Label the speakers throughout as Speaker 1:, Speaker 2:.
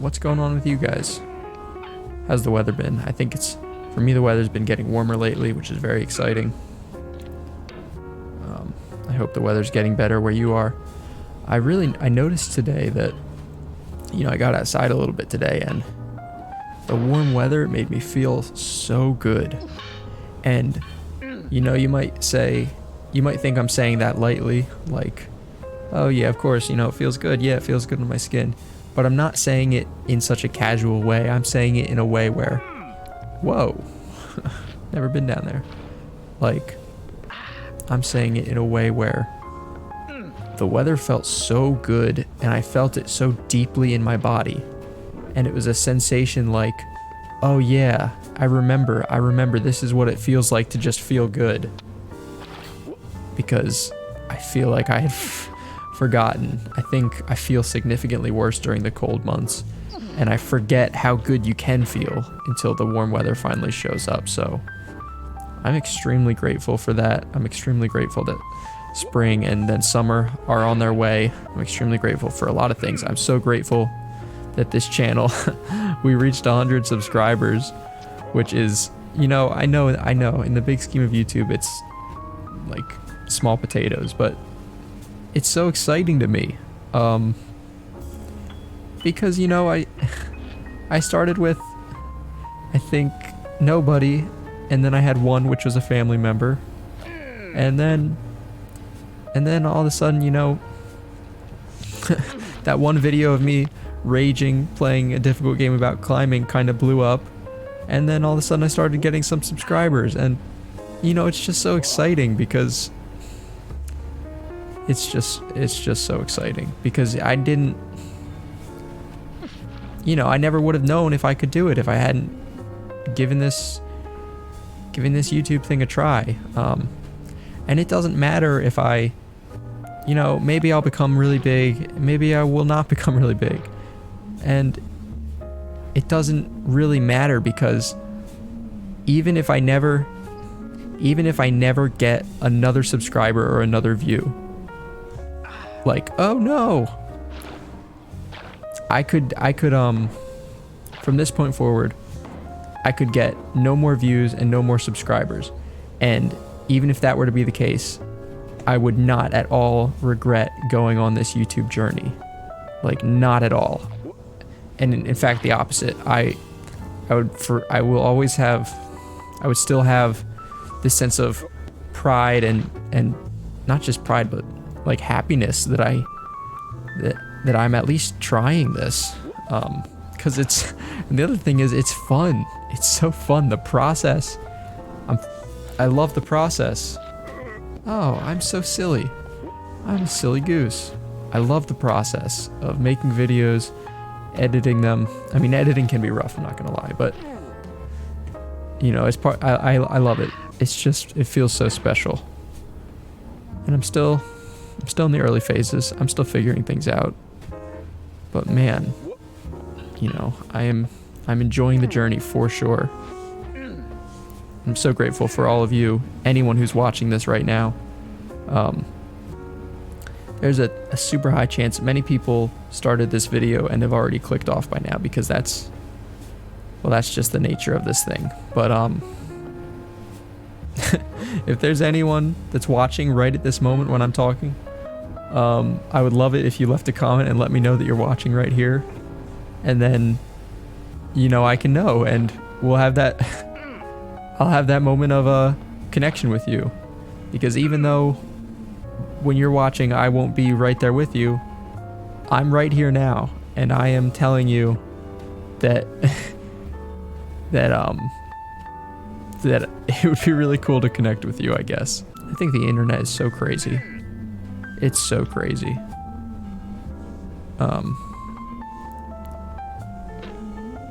Speaker 1: what's going on with you guys? How's the weather been? I think for me, the weather's been getting warmer lately, which is very exciting. I hope the weather's getting better where you are. I noticed today that, I got outside a little bit today, and the warm weather made me feel so good. And, you might think I'm saying that lightly, like, oh yeah, of course, it feels good. Yeah, it feels good on my skin. But I'm not saying it in such a casual way. I'm saying it in a way where, whoa, never been down there. Like, I'm saying it in a way where the weather felt so good and I felt it so deeply in my body. And it was a sensation like, oh yeah, I remember this is what it feels like to just feel good. Because I feel like I had forgotten. I think I feel significantly worse during the cold months. And I forget how good you can feel until the warm weather finally shows up. So I'm extremely grateful for that. I'm extremely grateful that spring and then summer are on their way. I'm extremely grateful for a lot of things. I'm so grateful that this channel, we reached 100 subscribers, which is, I know, in the big scheme of YouTube, it's like small potatoes, but it's so exciting to me. Because, I started with, I think, nobody, and then I had one, which was a family member, and then all of a sudden, that one video of me raging, playing a difficult game about climbing kind of blew up, and then all of a sudden I started getting some subscribers, and, it's just so exciting because it's just so exciting because I didn't, I never would have known if I could do it if I hadn't given this YouTube thing a try. And it doesn't matter if I, maybe I'll become really big, maybe I will not become really big. And it doesn't really matter because even if I never get another subscriber or another view, like, oh no, I could from this point forward, I could get no more views and no more subscribers. And even if that were to be the case, I would not at all regret going on this YouTube journey. Like, not at all. And in fact, the opposite. I would still have this sense of pride and not just pride, but like happiness that I'm at least trying this. Because and the other thing is, it's fun. It's so fun. The process. I love the process. Oh, I'm so silly. I'm a silly goose. I love the process of making videos, editing them. I mean, editing can be rough, I'm not gonna lie, but it's I love it. It's just, it feels so special. And I'm still in the early phases. I'm still figuring things out. But man, I'm enjoying the journey for sure. I'm so grateful for all of you, anyone who's watching this right now. There's a super high chance many people started this video and have already clicked off by now because that's just the nature of this thing. But if there's anyone that's watching right at this moment when I'm talking, I would love it if you left a comment and let me know that you're watching right here. And then, I can know, and I'll have that moment of a connection with you. Because even though when you're watching, I won't be right there with you, I'm right here now, and I am telling you that that it would be really cool to connect with you, I guess. I think the internet is so crazy. It's so crazy.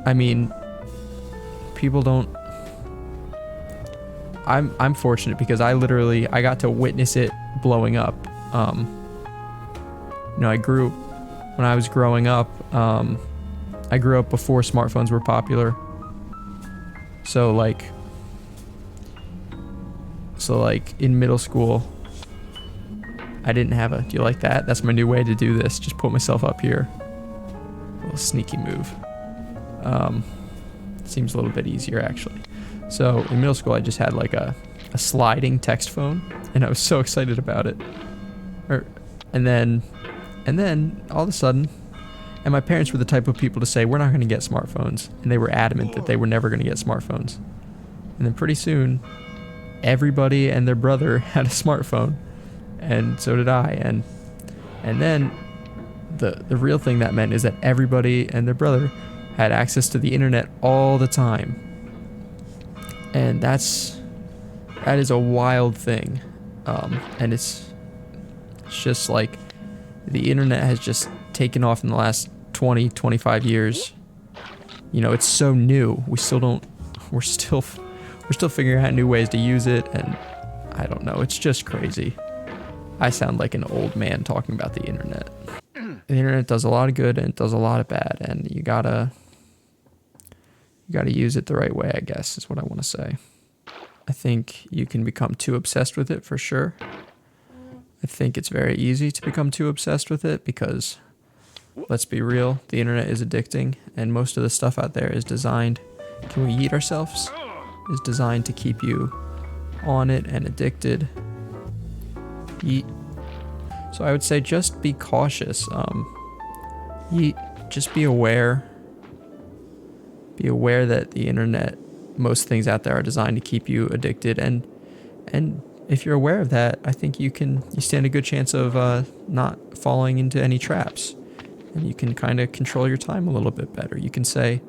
Speaker 1: I mean, people don't. I'm fortunate because I got to witness it blowing up. When I was growing up, I grew up before smartphones were popular. So like in middle school, I didn't have do you like that? That's my new way to do this. Just put myself up here. little sneaky move. Seems a little bit easier actually. So in middle school, I just had like a sliding text phone, and I was so excited about it. And then all of a sudden, and my parents were the type of people to say, we're not going to get smartphones. And they were adamant that they were never going to get smartphones. And then pretty soon, everybody and their brother had a smartphone, and so did I. And then the real thing that meant is that everybody and their brother had access to the internet all the time. And that is a wild thing. And it's just like the internet has just taken off in the last 20, 25 years. You know, it's so new. We're still figuring out new ways to use it, and I don't know, it's just crazy. I sound like an old man talking about the internet. The internet does a lot of good and it does a lot of bad, and you gotta use it the right way, I guess, is what I want to say. I think you can become too obsessed with it for sure. I think it's very easy to become too obsessed with it because, let's be real, the internet is addicting, and most of the stuff out there is designed, can we yeet ourselves? Is designed to keep you on it and addicted. Yeet. So I would say just be cautious. Just be aware. Be aware that the internet, most things out there are designed to keep you addicted, and if you're aware of that, I think you stand a good chance of not falling into any traps, and you can kind of control your time a little bit better. You can say,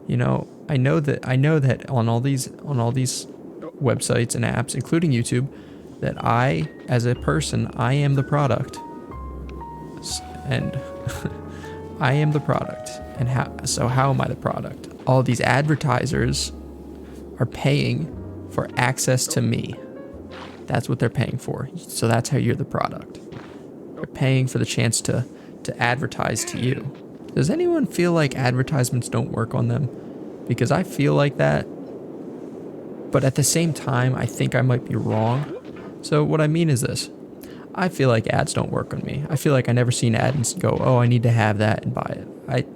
Speaker 1: you know, I know that on all these websites and apps, including YouTube, that I, as a person, I am the product, and I am the product. And how am I the product? All these advertisers are paying for access to me. That's what they're paying for. So that's how you're the product. They're paying for the chance to advertise to you. Does anyone feel like advertisements don't work on them? Because I feel like that, but at the same time, I think I might be wrong. So what I mean is this. I feel like ads don't work on me. I feel like I never see an ad and go, oh, I need to have that and buy it.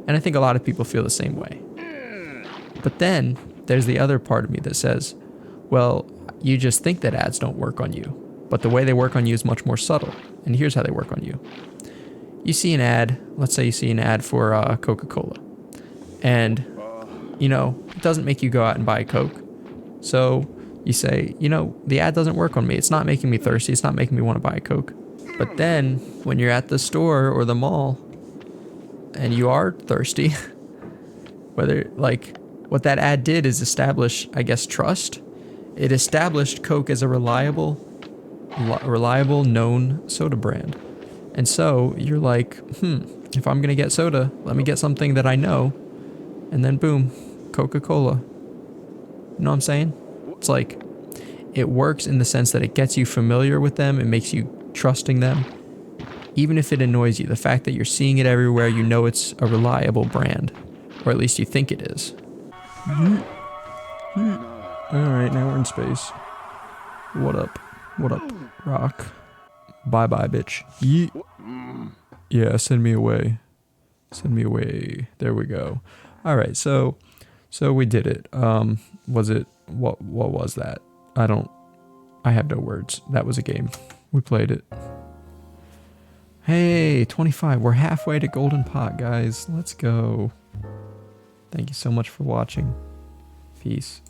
Speaker 1: And I think a lot of people feel the same way. But then there's the other part of me that says, well, you just think that ads don't work on you, but the way they work on you is much more subtle. And here's how they work on you. You see an ad, let's say you see an ad for Coca-Cola, and you know, it doesn't make you go out and buy a Coke. So you say, you know, the ad doesn't work on me. It's not making me thirsty. It's not making me want to buy a Coke. But then when you're at the store or the mall and you are thirsty, whether like what that ad did is establish, I guess, trust. It established Coke as a reliable known soda brand. And so you're like, if I'm going to get soda, let me get something that I know. And then boom, Coca-Cola. You know what I'm saying? It's like, it works in the sense that it gets you familiar with them. It makes you trusting them. Even if it annoys you, the fact that you're seeing it everywhere, you know it's a reliable brand. Or at least you think it is. Alright, now we're in space. What up? What up, Rock? Bye-bye, bitch. Yeet. Yeah, send me away. Send me away. There we go. Alright, so we did it. Was it, what was that? I have no words. That was a game. We played it. Hey, 25. We're halfway to Golden Pot, guys. Let's go. Thank you so much for watching. Peace.